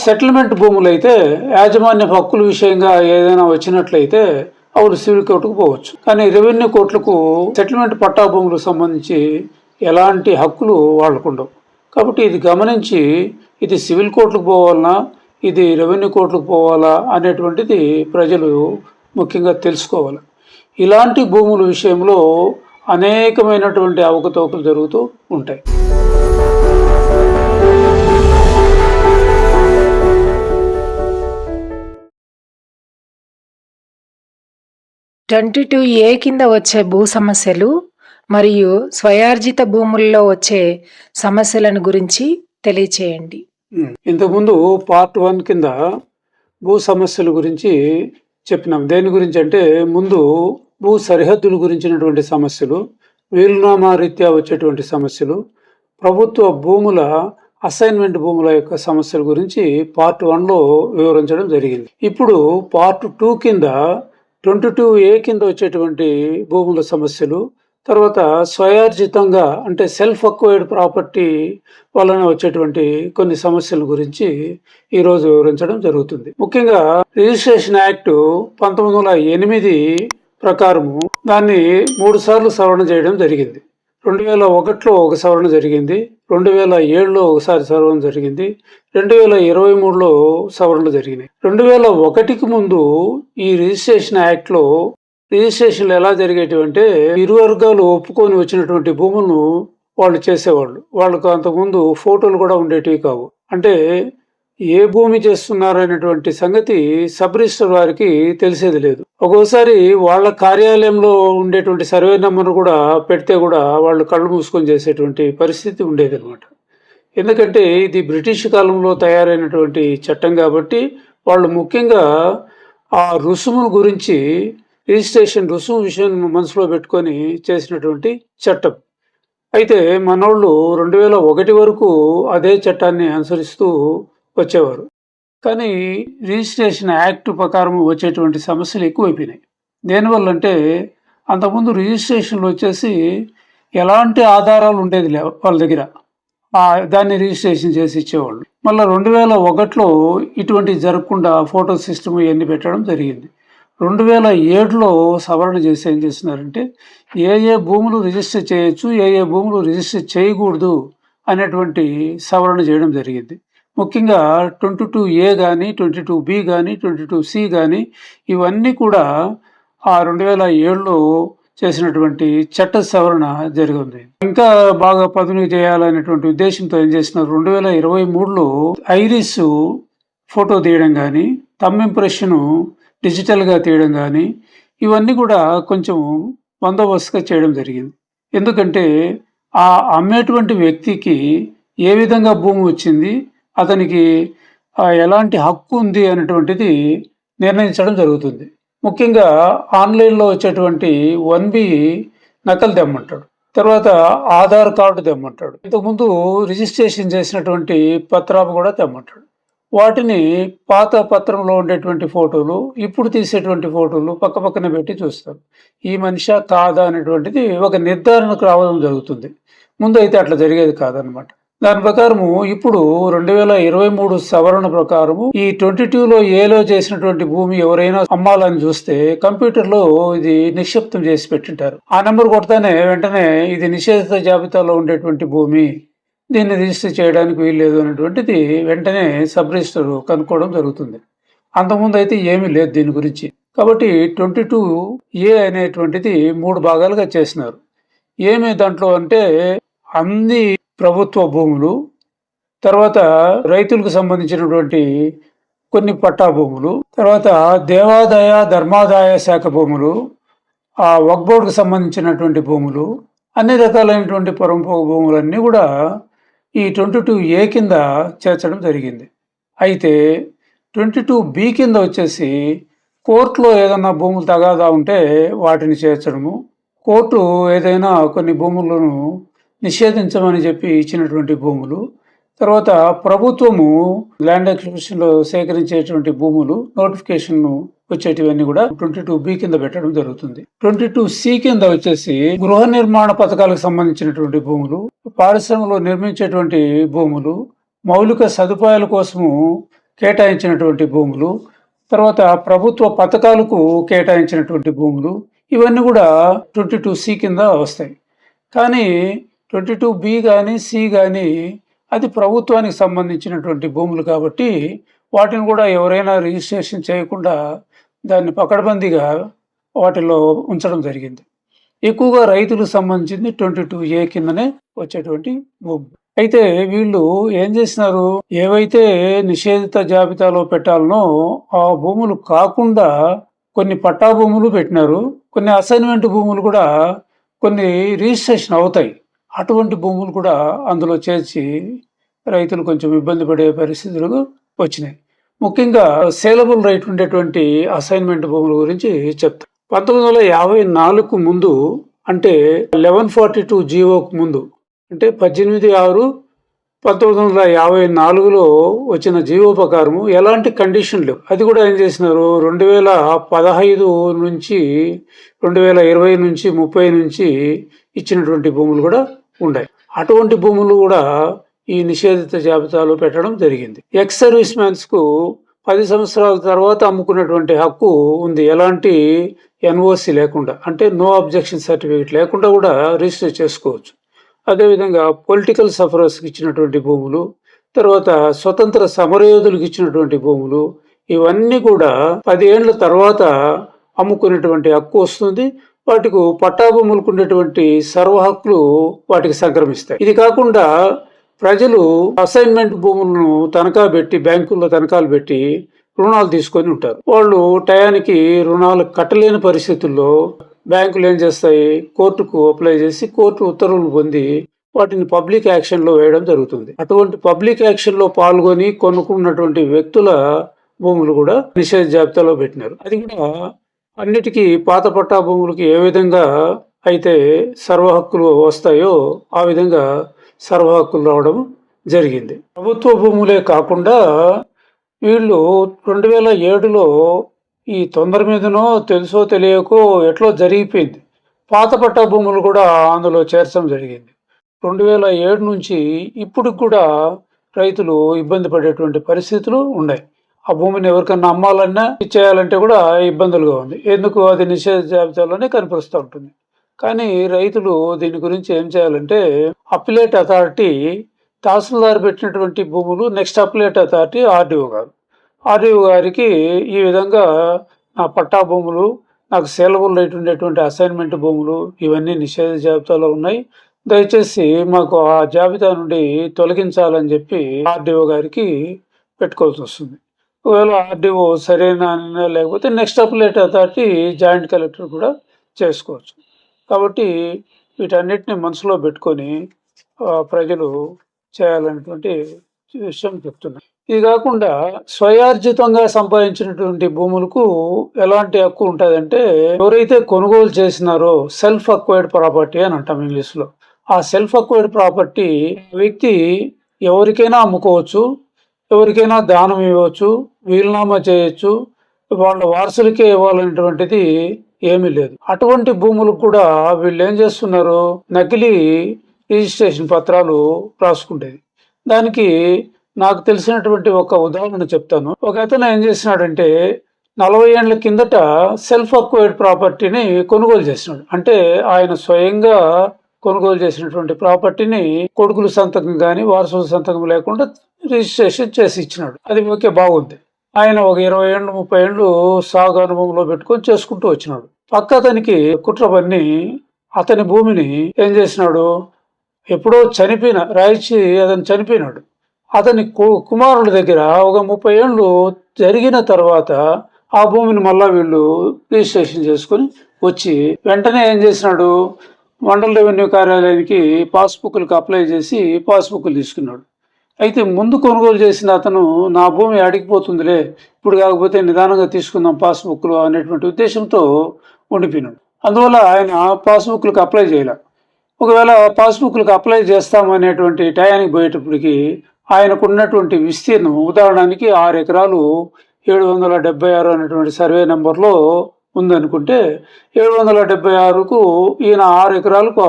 Settlement భూములు అయితే యాజమాన్య హక్కుల విషయంగా ఏదైనా వచ్చినట్లయితే అప్పుడు సివిల్ కోర్టుకు పోవచ్చు. కానీ రెవెన్యూ కోర్టులకు సెటిల్మెంట్ పట్టా భూములకు సంబంధించి ఎలాంటి హక్కులు వాళ్ళకు ఉండవు. కాబట్టి ఇది గమనించి ఇది సివిల్ కోర్టులకు పోవాలన్నా ఇది రెవెన్యూ కోర్టులకు పోవాలా అనేటువంటిది ప్రజలు ముఖ్యంగా తెలుసుకోవాలి. ఇలాంటి భూముల విషయంలో అనేకమైనటువంటి అవకతవకలు జరుగుతూ ఉంటాయి. (22A) కింద వచ్చే భూ సమస్యలు మరియు స్వయార్జిత భూముల్లో వచ్చే సమస్యలను గురించి తెలియచేయండి. ఇంతకుముందు పార్ట్ 1 కింద భూ సమస్యల గురించి చెప్పినాం. దేని గురించి అంటే ముందు భూ సరిహద్దుల గురించినటువంటి సమస్యలు, వీలునామా రీత్యా వచ్చేటువంటి సమస్యలు, ప్రభుత్వ భూముల అసైన్మెంట్ భూముల యొక్క సమస్యల గురించి పార్ట్ 1లో వివరించడం జరిగింది. ఇప్పుడు పార్ట్ 2 కింద 22A కింద వచ్చేటువంటి భూముల సమస్యలు, తర్వాత స్వయార్జితంగా అంటే సెల్ఫ్ అక్వైర్డ్ ప్రాపర్టీ వలన వచ్చేటువంటి కొన్ని సమస్యల గురించి ఈరోజు వివరించడం జరుగుతుంది. ముఖ్యంగా రిజిస్ట్రేషన్ యాక్ట్ 1908 ప్రకారము దాన్ని 3 సార్లు సవరణ చేయడం జరిగింది. 2001లో ఒక సవరణ జరిగింది, 2007లో ఒకసారి సవరణ జరిగింది, 2023లో సవరణలు జరిగినాయి. 2001కి ముందు ఈ రిజిస్ట్రేషన్ యాక్ట్లో రిజిస్ట్రేషన్లు ఎలా జరిగేటివి అంటే ఇరు వర్గాలు ఒప్పుకొని వచ్చినటువంటి భూములను వాళ్ళు చేసేవాళ్ళు. వాళ్ళకు అంతకుముందు ఫోటోలు కూడా ఉండేటివి కావు. అంటే ఏ భూమి చేస్తున్నారు అనేటువంటి సంగతి సబ్ రిజిస్టర్ వారికి తెలిసేది లేదు. ఒక్కోసారి వాళ్ళ కార్యాలయంలో ఉండేటువంటి సర్వే నెంబర్ కూడా పెడితే కూడా వాళ్ళు కళ్ళు మూసుకొని చేసేటువంటి పరిస్థితి ఉండేది అనమాట. ఎందుకంటే ఇది బ్రిటిష్ కాలంలో తయారైనటువంటి చట్టం కాబట్టి వాళ్ళు ముఖ్యంగా ఆ రుసుమును గురించి రిజిస్ట్రేషన్ రుసుము విషయం మనసులో పెట్టుకొని చేసినటువంటి చట్టం. అయితే మనోళ్ళు 2001 వరకు అదే చట్టాన్ని అనుసరిస్తూ వచ్చేవారు. కానీ రిజిస్ట్రేషన్ యాక్ట్ ప్రకారం వచ్చేటువంటి సమస్యలు ఎక్కువైపోయినాయి. దేనివల్ల అంటే అంతకుముందు రిజిస్ట్రేషన్లు వచ్చేసి ఎలాంటి ఆధారాలు ఉండేది వాళ్ళ దగ్గర, దాన్ని రిజిస్ట్రేషన్ చేసి ఇచ్చేవాళ్ళు. మళ్ళీ 2001లో ఇటువంటి జరగకుండా ఫోటో సిస్టమ్ ఇవన్నీ పెట్టడం జరిగింది. 2007లో సవరణ చేసి ఏం చేస్తున్నారంటే ఏ భూములు రిజిస్టర్ చేయొచ్చు, ఏ భూములు రిజిస్టర్ చేయకూడదు అనేటువంటి సవరణ చేయడం జరిగింది. ముఖ్యంగా 22A కానీ 22B కానీ 22C కానీ ఇవన్నీ కూడా ఆ 2007లో చేసినటువంటి చట్ట సవరణ జరిగింది. ఇంకా బాగా పదును చేయాలనేటువంటి ఉద్దేశంతో ఏం చేసినారు, 2023లో ఐరిస్ ఫోటో తీయడం కానీ, థంబ్ ఇంప్రెషన్ డిజిటల్గా తీయడం కానీ ఇవన్నీ కూడా కొంచెం బందోబస్తుగా చేయడం జరిగింది. ఎందుకంటే ఆ అమ్మేటువంటి వ్యక్తికి ఏ విధంగా భూమి వచ్చింది, అతనికి ఎలాంటి హక్కు ఉంది అనేటువంటిది నిర్ణయించడం జరుగుతుంది. ముఖ్యంగా ఆన్లైన్లో వచ్చేటువంటి 1B నకలు తెమ్మంటాడు, తర్వాత ఆధార్ కార్డు తెమ్మంటాడు, ఇంతకుముందు రిజిస్ట్రేషన్ చేసినటువంటి పత్రాలు కూడా తెమ్మంటాడు. వాటిని పాత పత్రంలో ఉండేటువంటి ఫోటోలు, ఇప్పుడు తీసేటువంటి ఫోటోలు పక్కన పెట్టి చూస్తారు. ఈ మనిషి కాదా అనేటువంటిది ఒక నిర్ధారణకు రావడం జరుగుతుంది. ముందు అయితే అట్లా జరిగేది కాదనమాట. దాని ప్రకారము ఇప్పుడు 2023 సవరణ ప్రకారము ఈ 22లో ఏలో చేసినటువంటి భూమి ఎవరైనా అమ్మాలని చూస్తే కంప్యూటర్లో ఇది నిక్షిప్తం చేసి పెట్టింటారు. ఆ నెంబర్ కొడతానే వెంటనే ఇది నిషేధిత జాబితాలో ఉండేటువంటి భూమి, దీన్ని రిజిస్టర్ చేయడానికి వీల్లేదు అనేటువంటిది వెంటనే సబ్ రిజిస్టర్ కనుక్కోవడం జరుగుతుంది. అంతకుముందు అయితే ఏమీ లేదు దీని గురించి. కాబట్టి 22A అనేటువంటిది 3 భాగాలుగా చేసినారు. ఏమి దాంట్లో అంటే అన్ని ప్రభుత్వ భూములు, తర్వాత రైతులకు సంబంధించినటువంటి కొన్ని పట్టా భూములు, తర్వాత దేవాదాయ ధర్మాదాయ శాఖ భూములు, ఆ వక్ఫ్ బోర్డుకు సంబంధించినటువంటి భూములు, అన్ని రకాలైనటువంటి పరంపర భూములన్నీ కూడా ఈ 22A కింద చేర్చడం జరిగింది. అయితే 22B కింద వచ్చేసి కోర్టులో ఏదైనా భూములు తగాదా ఉంటే వాటిని చేర్చడము, కోర్టు ఏదైనా కొన్ని భూములను నిషేధించమని చెప్పి ఇచ్చినటువంటి భూములు, తర్వాత ప్రభుత్వము ల్యాండ్ అక్విజిషన్లో సేకరించేటువంటి భూములు నోటిఫికేషన్ వచ్చేటివన్నీ కూడా 22B కింద పెట్టడం జరుగుతుంది. 22C కింద వచ్చేసి గృహ నిర్మాణ పథకాలకు సంబంధించినటువంటి భూములు, పారిశ్రమలో నిర్మించేటువంటి భూములు, మౌలిక సదుపాయాల కోసము కేటాయించినటువంటి భూములు, తర్వాత ప్రభుత్వ పథకాలకు కేటాయించినటువంటి భూములు, ఇవన్నీ కూడా 22C కింద వస్తాయి. కానీ 22B కానీ సి కానీ అది ప్రభుత్వానికి సంబంధించినటువంటి భూములు కాబట్టి వాటిని కూడా ఎవరైనా రిజిస్ట్రేషన్ చేయకుండా దాన్ని పకడ్బందీగా వాటిలో ఉంచడం జరిగింది. ఎక్కువగా రైతులకు సంబంధించింది 22A కిందనే వచ్చేటువంటి భూములు. అయితే వీళ్ళు ఏం చేసినారు, ఏవైతే నిషేధిత జాబితాలో పెట్టాలనో ఆ భూములు కాకుండా కొన్ని పట్టా భూములు పెట్టినారు, కొన్ని అసైన్మెంట్ భూములు కూడా కొన్ని రిజిస్ట్రేషన్ అవుతాయి. అటువంటి భూములు కూడా అందులో చేర్చి రైతులు కొంచెం ఇబ్బంది పడే పరిస్థితులు వచ్చినాయి. ముఖ్యంగా సేలబుల్ రైట్ ఉండేటువంటి అసైన్మెంట్ భూముల గురించి చెప్తాను. 1954 ముందు, అంటే 1142 జీవోకు ముందు, అంటే 18/6/1954లో వచ్చిన జీవో ప్రకారము ఎలాంటి కండిషన్ లేవు. అది కూడా ఏం చేసినారు, 2015 నుంచి 2020 నుంచి 30 నుంచి ఇచ్చినటువంటి భూములు కూడా ఉన్నాయి. అటువంటి భూములు కూడా ఈ నిషేధిత జాబితాలో పెట్టడం జరిగింది. ఎక్స్ సర్వీస్ మ్యాన్స్ కు 10 సంవత్సరాల తర్వాత అమ్ముకున్నటువంటి హక్కు ఉంది, ఎలాంటి ఎన్ఓసి లేకుండా, అంటే నో అబ్జెక్షన్ సర్టిఫికేట్ లేకుండా కూడా రిజిస్టర్ చేసుకోవచ్చు. అదేవిధంగా పొలిటికల్ సఫరర్స్కి ఇచ్చినటువంటి భూములు, తర్వాత స్వతంత్ర సమరయోధులకు ఇచ్చినటువంటి భూములు, ఇవన్నీ కూడా 10 ఏళ్ల తర్వాత అమ్ముకునేటువంటి హక్కు వస్తుంది. వాటికి పట్టా భూములకు ఉండేటువంటి సర్వ హక్కులు వాటికి సంక్రమిస్తాయి. ఇది కాకుండా ప్రజలు అసైన్మెంట్ భూములను తనఖా పెట్టి, బ్యాంకుల్లో తనఖాలు పెట్టి రుణాలు తీసుకొని ఉంటారు. వాళ్ళు టయానికి రుణాలు కట్టలేని పరిస్థితుల్లో బ్యాంకులు ఏం చేస్తాయి, కోర్టుకు అప్లై చేసి కోర్టు ఉత్తర్వులు పొంది వాటిని పబ్లిక్ యాక్షన్లో వేయడం జరుగుతుంది. అటువంటి పబ్లిక్ యాక్షన్లో పాల్గొని కొనుక్కున్నటువంటి వ్యక్తుల భూములు కూడా నిషేధ జాబితాలో పెట్టినారు. అది కూడా అన్నిటికీ పాత పట్టా భూములకి ఏ విధంగా అయితే సర్వ హక్కులు వస్తాయో ఆ విధంగా సర్వ హక్కులు రావడం జరిగింది. ప్రభుత్వ భూములే కాకుండా వీళ్ళు 2007లో ఈ తొందర మీదనో తెలుసో తెలియకో ఎట్లో జరిగిపోయింది, పాత పట్టా భూములు కూడా అందులో చేర్చడం జరిగింది. 2007 నుంచి ఇప్పటికి కూడా రైతులు ఇబ్బంది పడేటువంటి పరిస్థితులు ఉన్నాయి. ఆ భూమిని ఎవరికన్నా అమ్మాలన్నా ఇచ్చేయాలంటే కూడా ఇబ్బందులుగా ఉంది. ఎందుకు, అది నిషేధ జాబితాలోనే కనిపిస్తూ ఉంటుంది. కానీ రైతులు దీని గురించి ఏం చేయాలంటే, అప్పిలేట్ అథారిటీ తహసీల్దార్ పెట్టినటువంటి భూములు, నెక్స్ట్ అప్పిలేట్ అథారిటీ ఆర్డీఓ గారికి ఈ విధంగా నా పట్టా భూములు, నాకు సేలబుల్ రైట్ ఉండేటువంటి అసైన్మెంట్ భూములు ఇవన్నీ నిషేధ జాబితాలో ఉన్నాయి, దయచేసి మాకు ఆ జాబితా నుండి తొలగించాలని చెప్పి ఆర్డీఓ గారికి పెట్టుకోవాల్సి వస్తుంది. ఒకవేళ ఆర్డీఓ సరైన లేకపోతే next appellate authority joint collector కూడా చేసుకోవచ్చు. కాబట్టి వీటన్నిటిని మనసులో పెట్టుకొని ప్రజలు చేయాలనేటువంటి విషయం చెప్తున్నాను. ఇది కాకుండా స్వయార్జితంగా సంపాదించినటువంటి భూములకు ఎలాంటి హక్కు ఉంటుందంటే, ఎవరైతే కొనుగోలు చేసినారో సెల్ఫ్ అక్వైర్డ్ ప్రాపర్టీ అని అంటాం ఇంగ్లీష్లో. ఆ సెల్ఫ్ అక్వైర్డ్ ప్రాపర్టీ వ్యక్తి ఎవరికైనా అమ్ముకోవచ్చు, ఎవరికైనా దానం ఇవ్వచ్చు, వీలునామా చేయొచ్చు, వాళ్ళ వారసులకే ఇవ్వాలనేటువంటిది ఏమీ లేదు. అటువంటి భూములకు కూడా వీళ్ళు ఏం చేస్తున్నారు, నకిలీ రిజిస్ట్రేషన్ పత్రాలు రాసుకుంటేది. దానికి నాకు తెలిసినటువంటి ఒక ఉదాహరణ చెప్తాను. ఒక అతను ఏం చేసినాడంటే 40 ఏళ్ల కిందట సెల్ఫ్ అక్వైర్డ్ ప్రాపర్టీని కొనుగోలు చేసినాడు. అంటే ఆయన స్వయంగా కొనుగోలు చేసినటువంటి ప్రాపర్టీని కొడుకుల సంతకం కానీ వారసుల సంతకం లేకుండా రిజిస్ట్రేషన్ చేసి ఇచ్చినాడు. అది ఓకే, బాగుంది. ఆయన ఒక 20 ఏళ్ళు 30 ఏళ్ళు సాగు అనుభవంలో పెట్టుకొని చేసుకుంటూ వచ్చినాడు. పక్క అతనికి కుట్ర పన్ని అతని భూమిని ఏం చేసినాడు, ఎప్పుడో రాయించి అతను చనిపోయినాడు. అతని కుమారుల దగ్గర ఒక 30 ఏళ్ళు జరిగిన తర్వాత ఆ భూమిని మళ్ళా వీళ్ళు రిజిస్ట్రేషన్ చేసుకొని వచ్చి వెంటనే ఏం చేసినాడు, మండల రెవెన్యూ కార్యాలయానికి పాస్బుక్లకు అప్లై చేసి పాస్బుక్లు తీసుకున్నాడు. అయితే ముందు కొనుగోలు చేసిన అతను నా భూమి అడిగిపోతుందిలే, ఇప్పుడు కాకపోతే నిదానంగా తీసుకుందాం పాస్బుక్లు అనేటువంటి ఉద్దేశంతో ఉండిపోయినాడు. అందువల్ల ఆయన పాస్బుక్లకు అప్లై చేయలే. ఒకవేళ పాస్బుక్లకు అప్లై చేస్తామనేటువంటి టయానికి పోయేటప్పటికి ఆయనకు ఉన్నటువంటి విస్తీర్ణం, ఉదాహరణకి 6 ఎకరాలు 776 అనేటువంటి సర్వే నెంబర్లో ఉందనుకుంటే 776కు ఈయన 6 ఎకరాలకు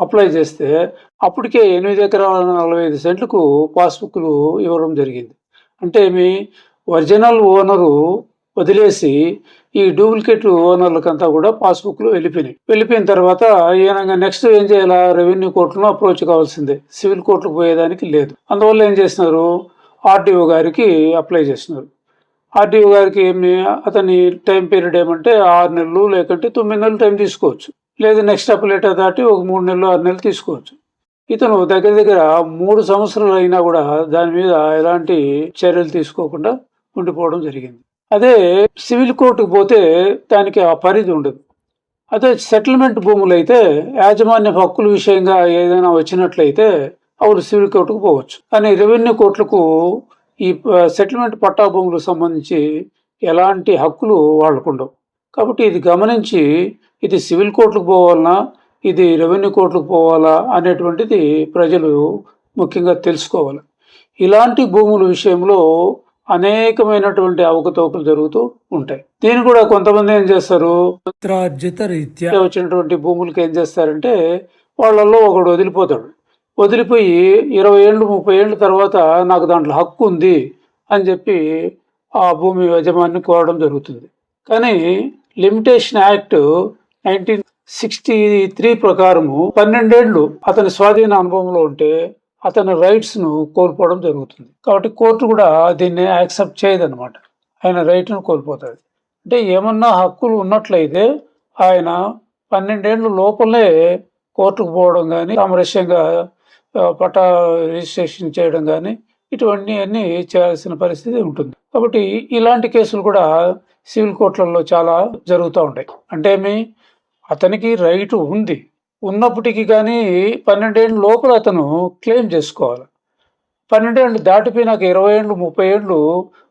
అప్లై చేస్తే అప్పటికే 8 ఎకరాల 45 సెంట్లకు పాస్బుక్లు ఇవ్వడం జరిగింది. అంటే ఒరిజినల్ ఓనరు వదిలేసి ఈ డూప్లికేట్ ఓనర్లకంతా కూడా పాస్బుక్లు వెళ్ళిపోయిన తర్వాత ఈయన నెక్స్ట్ ఏం చేయాలా, రెవెన్యూ కోర్టులో అప్రోచ్ కావాల్సిందే, సివిల్ కోర్టుకు పోయేదానికి లేదు. అందువల్ల ఏం చేస్తున్నారు, ఆర్డీఓ గారికి అప్లై చేస్తున్నారు. ఆర్డీఓ గారికి అతని టైం పీరియడ్ ఏమంటే 6 నెలలు లేకంటే 9 నెలలు టైం తీసుకోవచ్చు, లేదు నెక్స్ట్ అప్లేటర్ దాటి ఒక 3 నెలలు 6 నెలలు తీసుకోవచ్చు. ఇతను దగ్గర దగ్గర 3 సంవత్సరాలు అయినా కూడా దాని మీద ఎలాంటి చర్యలు తీసుకోకుండా ఉండిపోవడం జరిగింది. అదే సివిల్ కోర్టుకు పోతే దానికి ఆ పరిధి ఉండదు. అదే సెటిల్మెంట్ భూములు అయితే యాజమాన్య హక్కుల విషయంగా ఏదైనా వచ్చినట్లయితే అప్పుడు సివిల్ కోర్టుకు పోవచ్చు. కానీ రెవెన్యూ కోర్టులకు ఈ సెటిల్మెంట్ పట్టా భూములకు సంబంధించి ఎలాంటి హక్కులు వాళ్ళకు ఉండవు. కాబట్టి ఇది గమనించి ఇది సివిల్ కోర్టుకు పోవాలన్నా ఇది రెవెన్యూ కోర్టుకు పోవాలా అనేటువంటిది ప్రజలు ముఖ్యంగా తెలుసుకోవాలి. ఇలాంటి భూముల విషయంలో అనేకమైనటువంటి అవకతవకలు జరుగుతూ ఉంటాయి. దీన్ని కూడా కొంతమంది ఏం చేస్తారు, పిత్రార్జిత రీత్యా వచ్చినటువంటి భూములకి ఏం చేస్తారంటే వాళ్ళల్లో ఒకడు వదిలిపోయి 20 ఏళ్ళు 30 ఏళ్ళ తర్వాత నాకు దాంట్లో హక్కు ఉంది అని చెప్పి ఆ భూమి యజమాని కోరడం జరుగుతుంది. కానీ లిమిటేషన్ యాక్ట్ 1963 ప్రకారము 12 ఏళ్ళు అతని స్వాధీన అనుభవంలో ఉంటే అతని రైట్స్ ను కోల్పోవడం జరుగుతుంది. కాబట్టి కోర్టు కూడా దీన్ని యాక్సెప్ట్ చేయదన్నమాట, ఆయన రైట్ను కోల్పోతాడు. అంటే ఏమన్నా హక్కులు ఉన్నట్లయితే ఆయన 12 ఏళ్ళ లోపలే కోర్టుకు పోవడం కానీ, సామరస్యంగా పట్టా రిజిస్ట్రేషన్ చేయడం కానీ ఇటువంటి అన్ని చేయాల్సిన పరిస్థితి ఉంటుంది. కాబట్టి ఇలాంటి కేసులు కూడా సివిల్ కోర్టులలో చాలా జరుగుతూ ఉంటాయి. అంటే అతనికి రైటు ఉన్నప్పటికీ కానీ 12 ఏళ్ళ లోపల అతను క్లెయిమ్ చేసుకోవాలి. 12 ఏళ్ళు దాటిపోయినాక 20 ఏళ్ళు 30 ఏళ్ళు,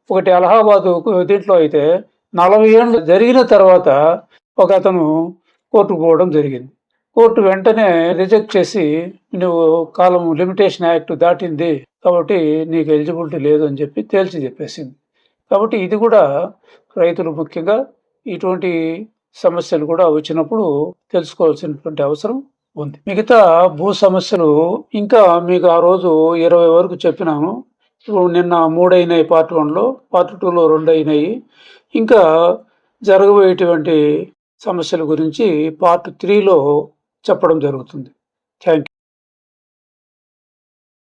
ఒకటి అలహాబాదు దీంట్లో అయితే 40 ఏళ్ళు జరిగిన తర్వాత ఒక అతను కోర్టుకు పోవడం జరిగింది. కోర్టు వెంటనే రిజెక్ట్ చేసి నువ్వు కాలం లిమిటేషన్ యాక్ట్ దాటింది కాబట్టి నీకు ఎలిజిబిలిటీ లేదు అని చెప్పి తేల్చి చెప్పేసింది. కాబట్టి ఇది కూడా రైతులు ముఖ్యంగా ఇటువంటి సమస్యలు కూడా వచ్చినప్పుడు తెలుసుకోవాల్సినటువంటి అవసరం ఉంది. మిగతా భూ సమస్యలు ఇంకా మీకు ఆ రోజు 20 వరకు చెప్పినాను. ఇప్పుడు నిన్న 3 అయినాయి పార్ట్ 1లో, పార్ట్ 2లో 2 అయినాయి. ఇంకా జరగబోయేటువంటి సమస్యల గురించి పార్ట్ 3లో చెప్పడం జరుగుతుంది. Thank you.